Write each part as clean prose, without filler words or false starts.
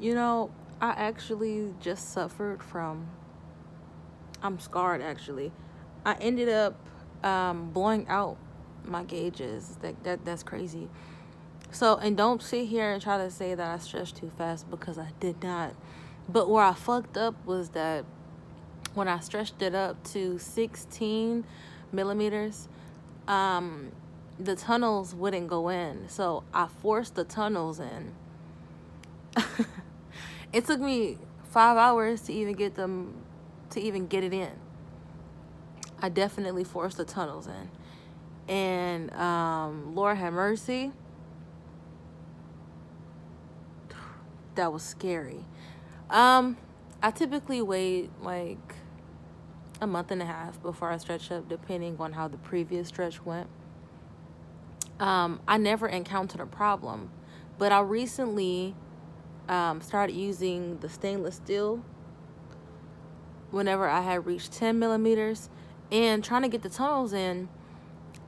You know, I actually just suffered from, I'm scarred actually. I ended up blowing out my gauges. That's crazy. So, and don't sit here and try to say that I stretched too fast, because I did not. But where I fucked up was that when I stretched it up to 16 millimeters, um, the tunnels wouldn't go in. So I forced the tunnels in. It took me 5 hours to even get them, to even get it in. I definitely forced the tunnels in. And Lord have mercy, that was scary. I typically wait like a month and a half before I stretch up, depending on how the previous stretch went. I never encountered a problem, but I recently started using the stainless steel whenever I had reached 10 millimeters, and trying to get the tunnels in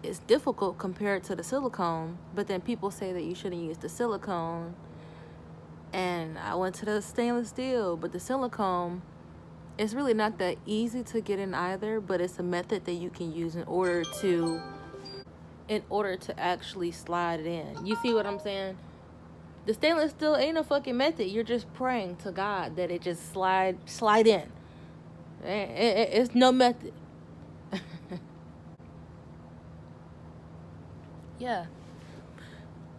is difficult compared to the silicone. But then people say that you shouldn't use the silicone, and I went to the stainless steel, but the silicone, it's really not that easy to get in either, but it's a method that you can use in order to actually slide it in. You see what I'm saying? The stainless steel ain't a fucking method. You're just praying to God that it just slide in. It's no method. Yeah.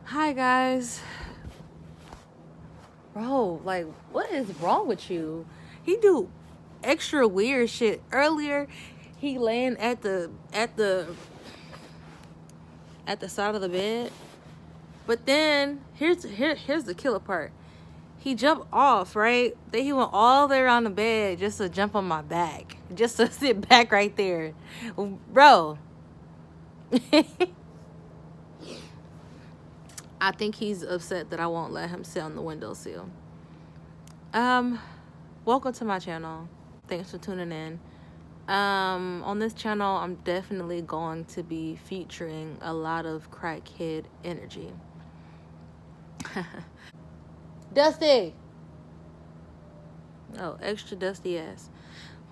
Hi guys. Bro, like, what is wrong with you? He do extra weird shit. Earlier, he laying at the side of the bed. But then here's the killer part. He jumped off, right? Then he went all the way around the bed just to jump on my back. Just to sit back right there. Bro. I think he's upset that I won't let him sit on the windowsill. Welcome to my channel. Thanks for tuning in. On this channel, I'm definitely going to be featuring a lot of crackhead energy. Dusty! Oh, extra dusty ass.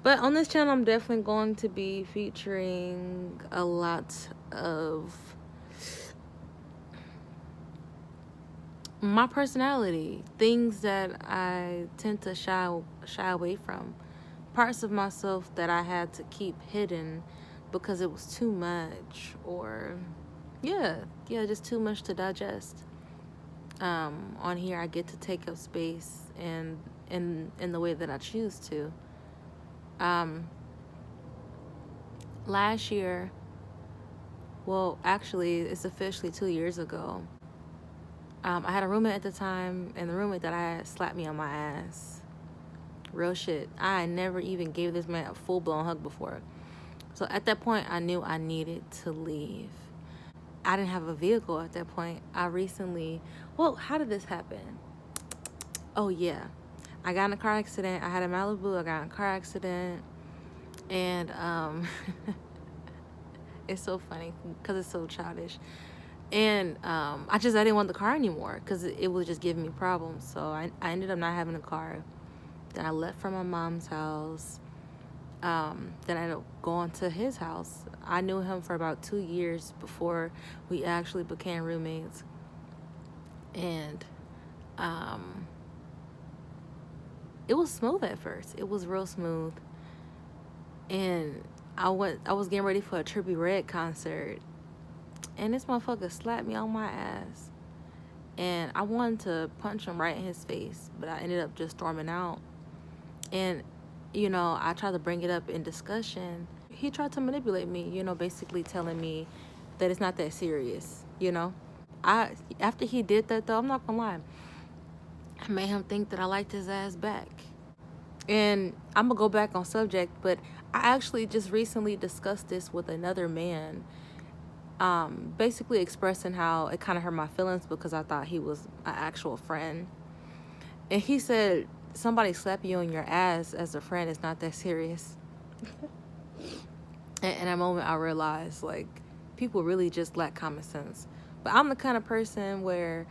But on this channel, I'm definitely going to be featuring a lot of my personality, things that I tend to shy away from, parts of myself that I had to keep hidden because it was too much, or yeah, just too much to digest. On here, I get to take up space and in the way that I choose to. Last year, well, actually, it's officially 2 years ago. I had a roommate at the time, and the roommate that I had slapped me on my ass. Real shit. I never even gave this man a full-blown hug before. So at that point, I knew I needed to leave. I didn't have a vehicle at that point. I recently... Well, how did this happen? Oh, yeah. I got in a car accident. I had a Malibu. I got in a car accident. And it's so funny because it's so childish. And I didn't want the car anymore because it was just giving me problems. So I ended up not having a car. Then I left from my mom's house. Then I ended up going to his house. I knew him for about 2 years before we actually became roommates. And it was smooth at first. It was real smooth. And I was getting ready for a Trippie Redd concert. And this motherfucker slapped me on my ass. And I wanted to punch him right in his face, but I ended up just storming out. And, you know, I tried to bring it up in discussion. He tried to manipulate me, you know, basically telling me that it's not that serious, you know. After he did that, though, I'm not gonna lie, I made him think that I liked his ass back. And I'm gonna go back on subject, but I actually just recently discussed this with another man, basically expressing how it kind of hurt my feelings because I thought he was an actual friend. And he said, somebody slap you on your ass as a friend is not that serious. And in that moment, I realized, like, people really just lack common sense. But I'm the kind of person where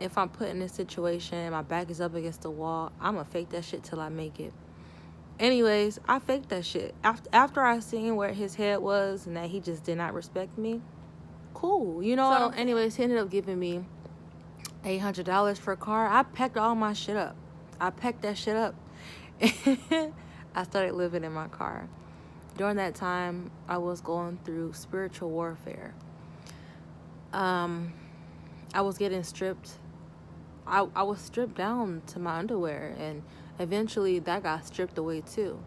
if I'm put in this situation and my back is up against the wall, I'm gonna fake that shit till I make it. Anyways, I faked that shit. After I seen where his head was and that he just did not respect me, cool. You know. So, anyways, he ended up giving me $800 for a car. I packed all my shit up. I packed that shit up. I started living in my car. During that time, I was going through spiritual warfare. I was getting stripped. I was stripped down to my underwear, and eventually that got stripped away too.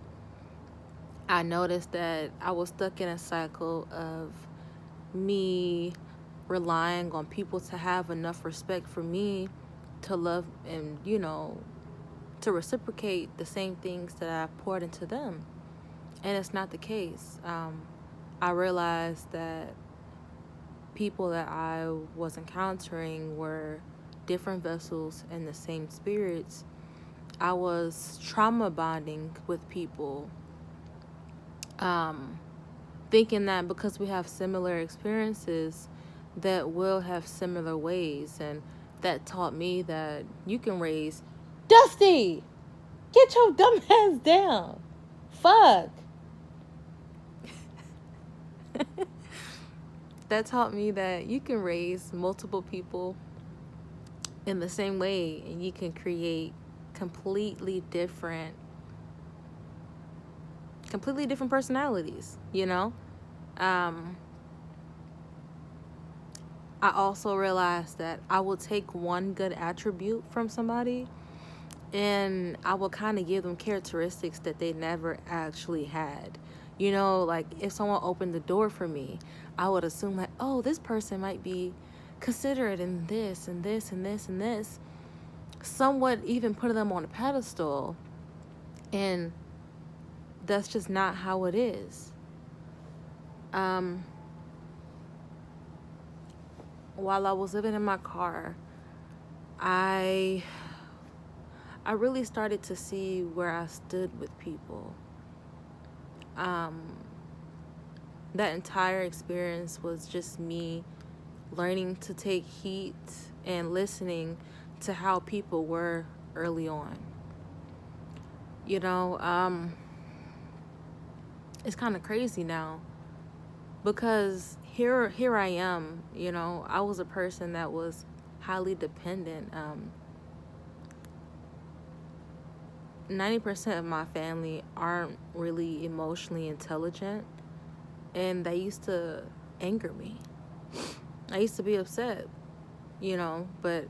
I noticed that I was stuck in a cycle of me relying on people to have enough respect for me to love and, to reciprocate the same things that I poured into them. And it's not the case. I realized that people that I was encountering were different vessels in the same spirits. I was trauma bonding with people, thinking that because we have similar experiences, that we'll have similar ways. And that taught me that you can raise... Dusty! Get your dumb ass down! Fuck! That taught me that you can raise multiple people in the same way, and you can create completely different personalities, I also realized that I will take one good attribute from somebody and I will kind of give them characteristics that they never actually had. Like if someone opened the door for me, I would assume like, oh, this person might be considerate in this and this and this and this. Somewhat even put them on a pedestal. And that's just not how it is. While I was living in my car, I really started to see where I stood with people. That entire experience was just me learning to take heat and listening to how people were early on. It's kind of crazy now because here I am, I was a person that was highly dependent. 90% of my family aren't really emotionally intelligent, and they used to anger me. I used to be upset, but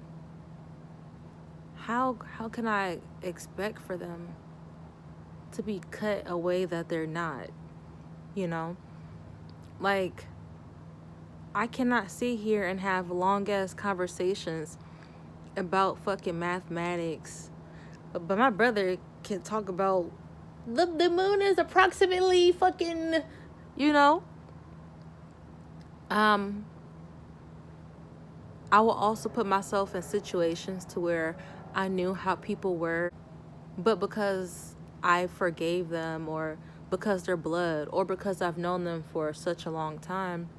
how can I expect for them to be cut a way that they're not, Like, I cannot sit here and have long-ass conversations about fucking mathematics, but my brother can talk about the moon is approximately fucking, I will also put myself in situations to where I knew how people were, but because I forgave them, or because they're blood, or because I've known them for such a long time,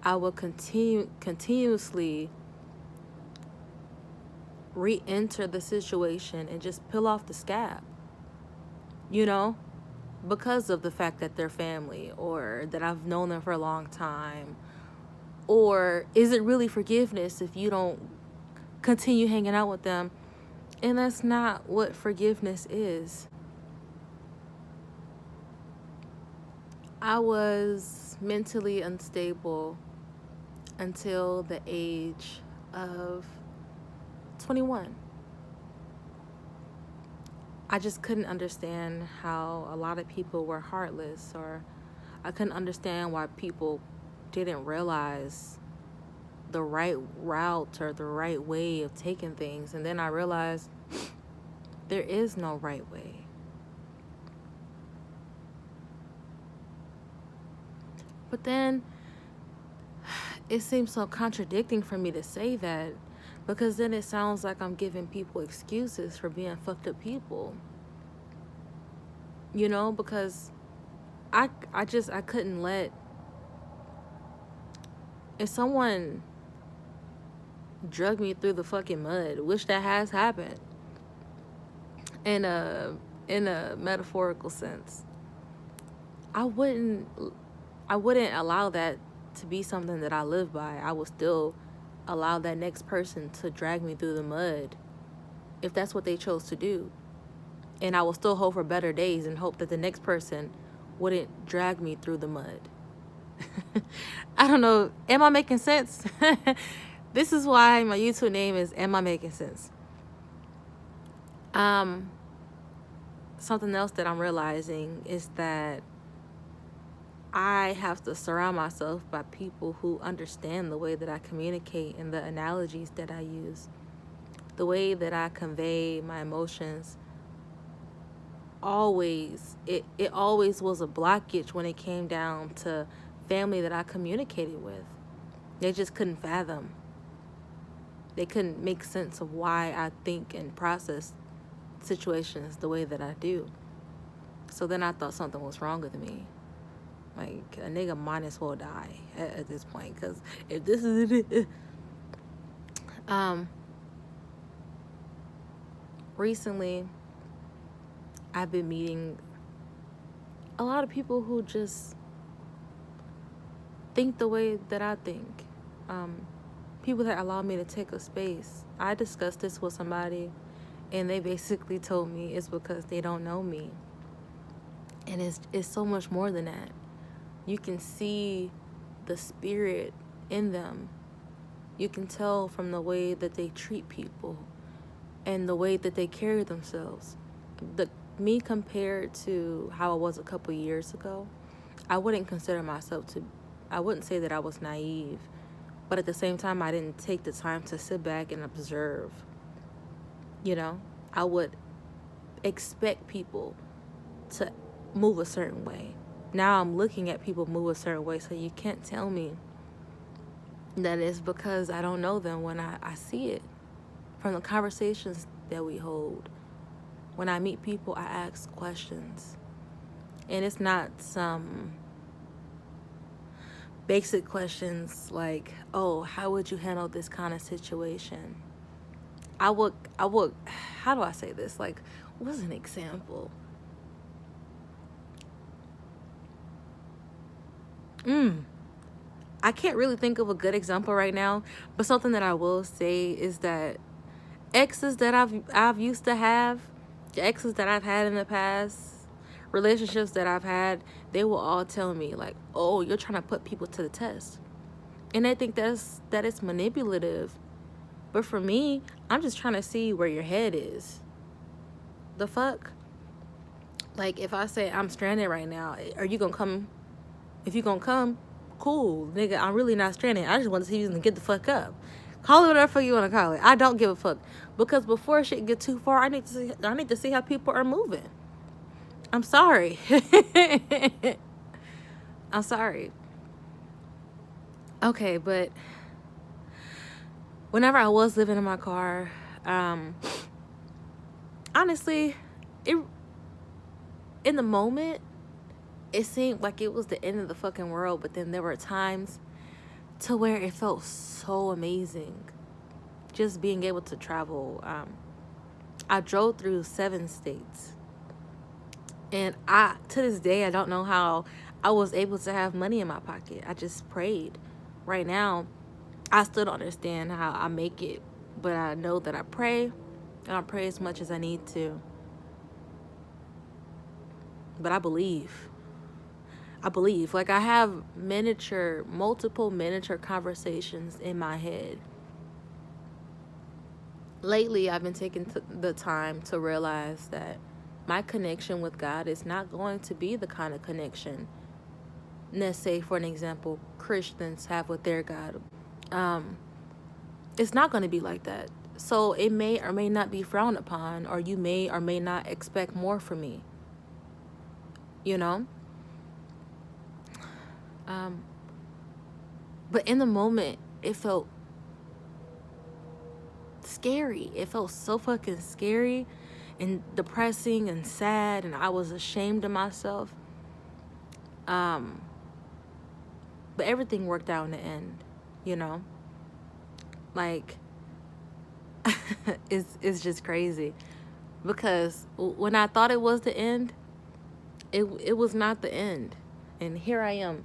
I will continuously re-enter the situation and just peel off the scab, because of the fact that they're family, or that I've known them for a long time. Or is it really forgiveness if you don't continue hanging out with them? And that's not what forgiveness is. I was mentally unstable until the age of 21. I just couldn't understand how a lot of people were heartless, or I couldn't understand why people didn't realize the right route or the right way of taking things. And then I realized there is no right way. But then it seems so contradicting for me to say that, because then it sounds like I'm giving people excuses for being fucked up people. Because I couldn't let... If someone drug me through the fucking mud, which that has happened in a metaphorical sense. I wouldn't allow that to be something that I live by. I would still allow that next person to drag me through the mud if that's what they chose to do. And I will still hope for better days and hope that the next person wouldn't drag me through the mud. I don't know. Am I making sense? This is why my YouTube name is Am I Making Sense? Something else that I'm realizing is that I have to surround myself by people who understand the way that I communicate and the analogies that I use, the way that I convey my emotions. It always was a blockage when it came down to family that I communicated with. They just couldn't fathom. They couldn't make sense of why I think and process situations the way that I do. So then I thought something was wrong with me. Like, a nigga might as well die at this point, because if this is it. Recently, I've been meeting a lot of people who just think the way that I think. People that allow me to take a space. I discussed this with somebody, and they basically told me it's because they don't know me. And it's so much more than that. You can see the spirit in them. You can tell from the way that they treat people and the way that they carry themselves. Me compared to how I was a couple years ago, I wouldn't say that I was naive, but at the same time, I didn't take the time to sit back and observe. You know, I would expect people to move a certain way. Now I'm looking at people move a certain way, so you can't tell me that it's because I don't know them when I see it. From the conversations that we hold, when I meet people, I ask questions. And it's not some basic questions like, oh, how would you handle this kind of situation? I would, how do I say this? Like, what's an example? I can't really think of a good example right now, but something that I will say is that exes that I've used to have, the exes that I've had in the past, relationships that I've had, they will all tell me like, "Oh, you're trying to put people to the test," and I think that is manipulative. But for me, I'm just trying to see where your head is. The fuck? Like, if I say I'm stranded right now, are you gonna come? If you gonna come, cool, nigga. I'm really not stranded. I just want to see you get the fuck up. Call it whatever you want to call it. I don't give a fuck, because before shit get too far, I need to see how people are moving. I'm sorry. I'm sorry. Okay, but whenever I was living in my car, honestly, in the moment, it seemed like it was the end of the fucking world. But then there were times to where it felt so amazing, just being able to travel. I drove through 7 states, and to this day, I don't know how I was able to have money in my pocket. I just prayed. Right now, I still don't understand how I make it, but I know that I pray, and I pray as much as I need to. But I believe. Like, I have multiple miniature conversations in my head. Lately, I've been taking the time to realize that my connection with God is not going to be the kind of connection, let's say, for an example, Christians have with their God. It's not going to be like that. So it may or may not be frowned upon, or you may or may not expect more from me. You know? But in the moment, it felt scary. It felt so fucking scary and depressing and sad, and I was ashamed of myself. But everything worked out in the end, you know? Like, It's just crazy because when I thought it was the end, it was not the end. And here I am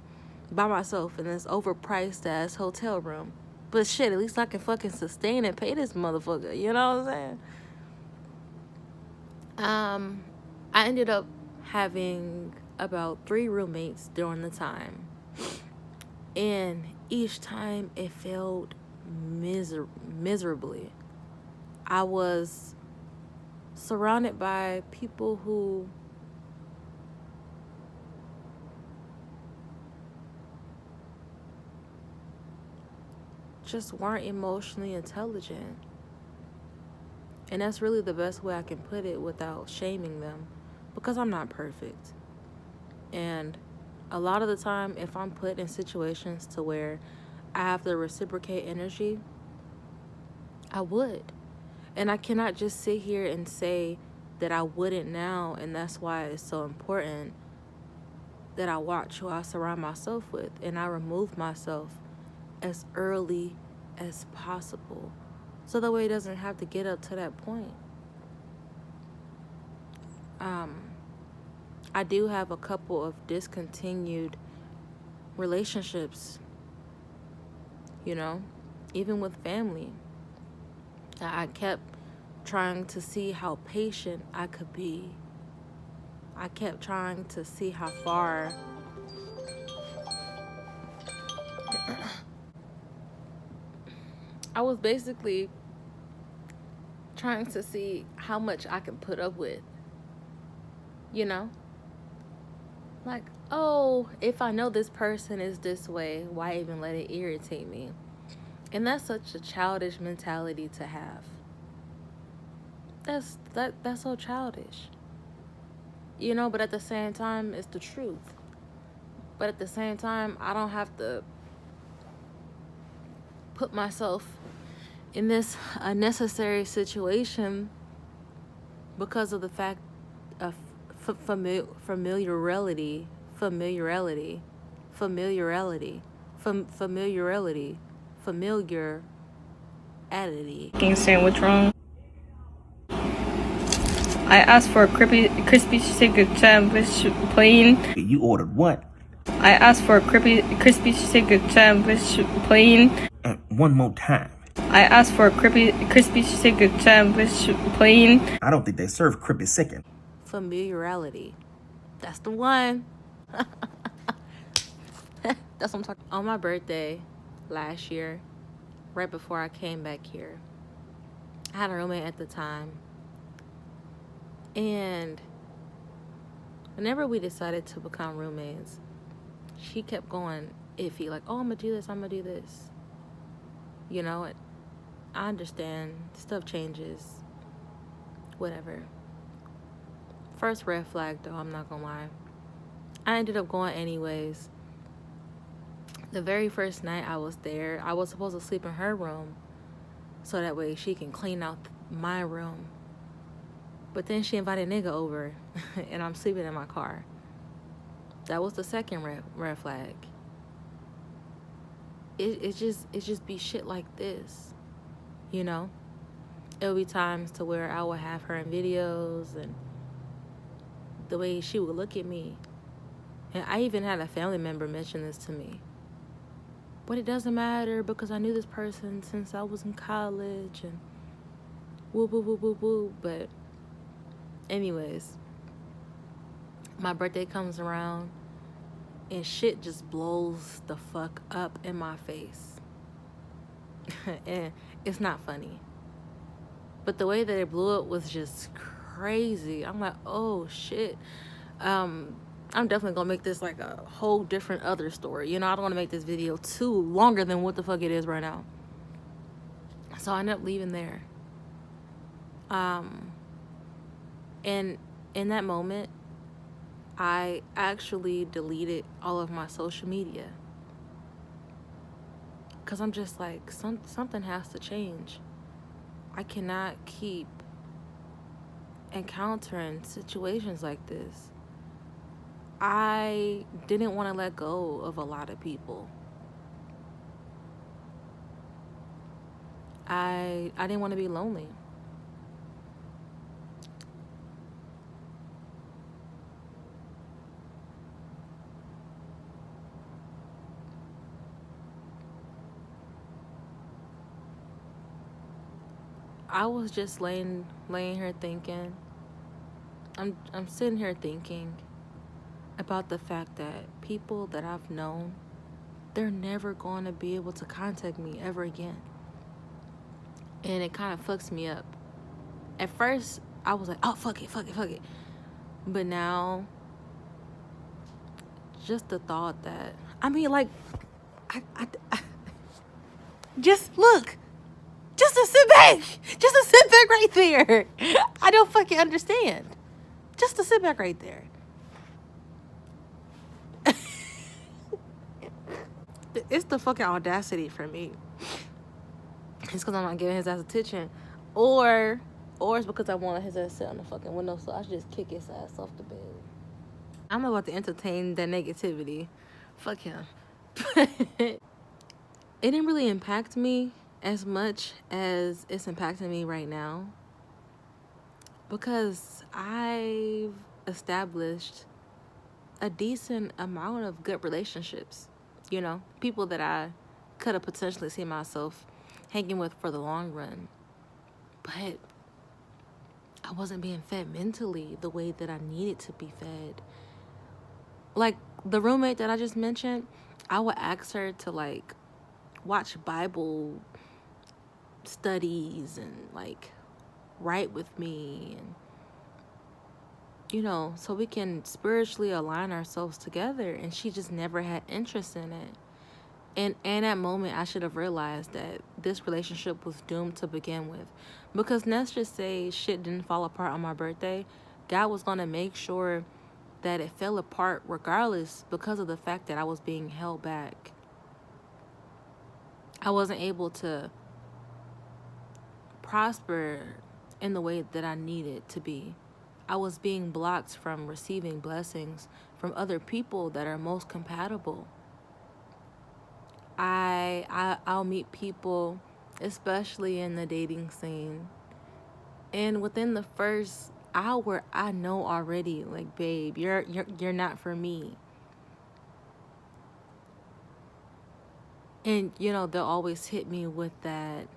by myself in this overpriced ass hotel room. But shit, at least I can fucking sustain and pay this motherfucker. You know what I'm saying? I ended up having about 3 roommates during the time. And each time it failed miserably. I was surrounded by people who just weren't emotionally intelligent. And that's really the best way I can put it without shaming them, because I'm not perfect. And a lot of the time, if I'm put in situations to where I have to reciprocate energy, I would. And I cannot just sit here and say that I wouldn't now, and that's why it's so important that I watch who I surround myself with and I remove myself as early as possible, so that way it doesn't have to get up to that point. I do have a couple of discontinued relationships, you know, even with family. I kept trying to see how patient I could be. I kept trying to see how far I was basically trying to see how much I can put up with, you know? Like, oh, if I know this person is this way, why even let it irritate me? And that's such a childish mentality to have. That's so childish. You know, but at the same time, it's the truth. But at the same time, I don't have to put myself in this unnecessary situation because of the fact of familiarity, familiarity, familiarity, familiarity, familiarity. Sandwich wrong. I asked for a crispy chicken sandwich, plain. You ordered what? I asked for a crispy chicken sandwich, plain. One more time. I asked for a crispy chicken sandwich, plain. I don't think they serve crispy chicken. Familiarity. That's the one. That's what I'm talking. On my birthday last year, right before I came back here, I had a roommate at the time. And whenever we decided to become roommates, she kept going iffy, like, oh, I'm gonna do this, I'm gonna do this. You know, I understand, stuff changes, whatever. First red flag, though, I'm not gonna lie. I ended up going anyways. The very first night I was there, I was supposed to sleep in her room so that way she can clean out my room. But then she invited a nigga over and I'm sleeping in my car. That was the second red flag. It just be shit like this, you know? It'll be times to where I would have her in videos and the way she would look at me. And I even had a family member mention this to me. But it doesn't matter because I knew this person since I was in college and woo woo woo woo woo. But anyways, my birthday comes around and shit just blows the fuck up in my face. And it's not funny. But the way that it blew up was just crazy. I'm like, oh shit. I'm definitely gonna make this like a whole different other story. You know, I don't want to make this video too longer than what the fuck it is right now. So I ended up leaving there. And in that moment, I actually deleted all of my social media. Because I'm just like, something has to change. I cannot keep encountering situations like this. I didn't want to let go of a lot of people. I didn't want to be lonely. I was just laying here thinking. I'm sitting here thinking about the fact that people that I've known, they're never going to be able to contact me ever again. And it kind of fucks me up. At first, I was like, oh, fuck it. But now, just the thought that, I mean, like, I just look. Just to sit back right there. I don't fucking understand. Just to sit back right there. It's the fucking audacity for me. It's because I'm not giving his ass attention. Or it's because I wanted his ass to sit on the fucking window so I should just kick his ass off the bed. I'm about to entertain that negativity. Fuck him. It didn't really impact me as much as it's impacting me right now. Because I've established a decent amount of good relationships. You know, people that I could have potentially seen myself hanging with for the long run. But I wasn't being fed mentally the way that I needed to be fed. Like the roommate that I just mentioned, I would ask her to like watch Bible studies and like write with me, and you know, so we can spiritually align ourselves together, and she just never had interest in it. And in that moment, I should have realized that this relationship was doomed to begin with. Because let's just say shit didn't fall apart on my birthday. God was going to make sure that it fell apart regardless because of the fact that I was being held back. I wasn't able to prosper in the way that I needed to be. I was being blocked from receiving blessings from other people that are most compatible. I'll meet people, especially in the dating scene, and within the first hour, I know already, like, babe, you're not for me. And you know, they'll always hit me with that,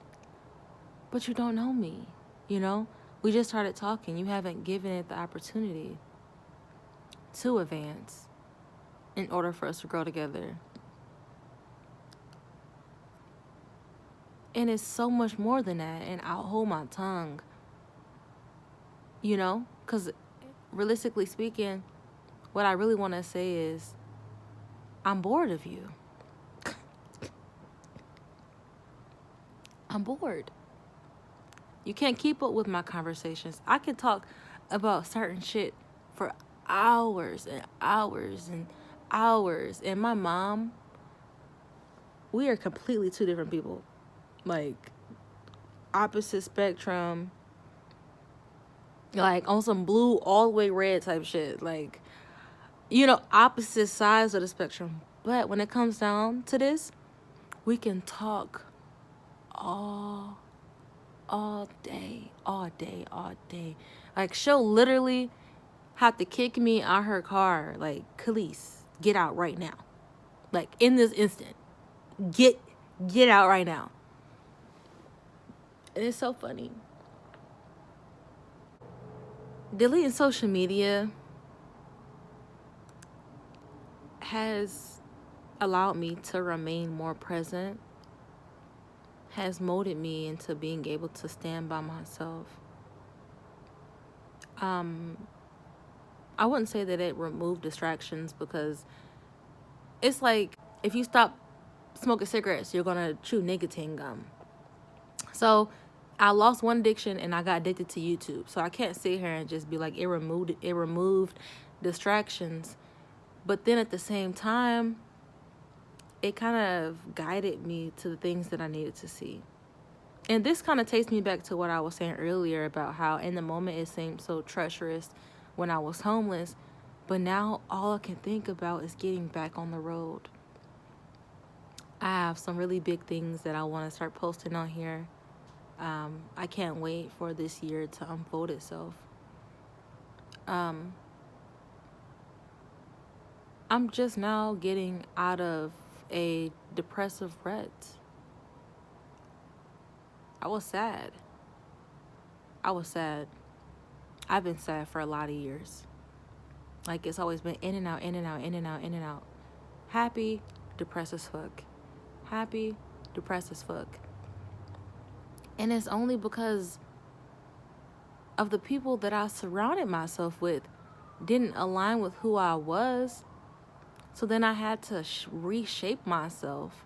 but you don't know me, you know? We just started talking. You haven't given it the opportunity to advance in order for us to grow together. And it's so much more than that. And I'll hold my tongue, you know? Because realistically speaking, what I really want to say is, I'm bored of you. I'm bored. You can't keep up with my conversations. I can talk about certain shit for hours and hours and hours. And my mom, we are completely two different people. Like, opposite spectrum. Like, on some blue all the way red type shit. Like, you know, opposite sides of the spectrum. But when it comes down to this, we can talk all day. Like, she'll literally have to kick me out her car. Like, Khalees, get out right now. Like, in this instant. Get out right now. And it's so funny. Deleting social media has allowed me to remain more present, has molded me into being able to stand by myself. I wouldn't say that it removed distractions, because it's like if you stop smoking cigarettes, you're gonna chew nicotine gum. So I lost one addiction and I got addicted to YouTube. So I can't sit here and just be like, it removed distractions. But then at the same time, it kind of guided me to the things that I needed to see. And this kind of takes me back to what I was saying earlier about how in the moment it seemed so treacherous when I was homeless. But now all I can think about is getting back on the road. I have some really big things that I want to start posting on here. I can't wait for this year to unfold itself. I'm just now getting out of a depressive rut. I was sad. I've been sad for a lot of years. Like, it's always been in and out, in and out, in and out, in and out. Happy, depressed as fuck. Happy, depressed as fuck. And it's only because of the people that I surrounded myself with didn't align with who I was. So then I had to reshape myself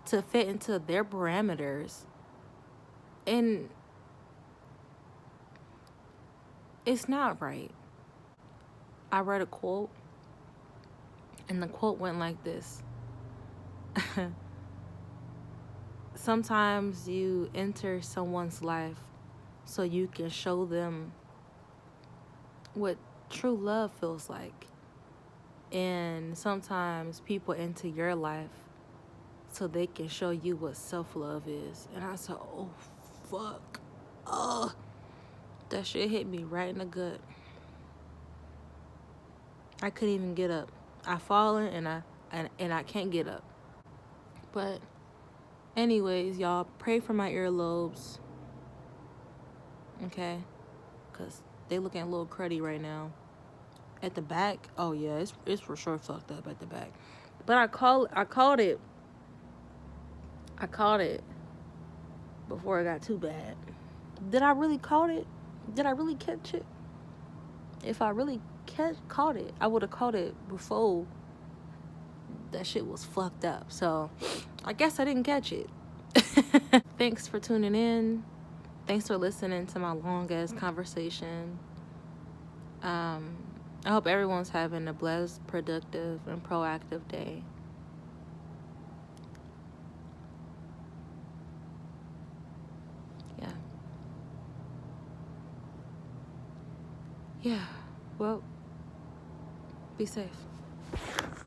to fit into their parameters. And it's not right. I read a quote, and the quote went like this. Sometimes you enter someone's life so you can show them what true love feels like. And sometimes people enter your life so they can show you what self-love is. And I said, oh, fuck. Oh, that shit hit me right in the gut. I couldn't even get up. I fallen and I can't get up. But anyways, y'all, pray for my earlobes. Okay? Because they looking a little cruddy right now. At the back, oh yeah, it's for sure fucked up at the back. But I called it before it got too bad. Did I really call it? Did I really catch it? If I really caught it, I would have caught it before that shit was fucked up. So I guess I didn't catch it. Thanks for tuning in. Thanks for listening to my long ass conversation. I hope everyone's having a blessed, productive, and proactive day. Yeah. Well, be safe.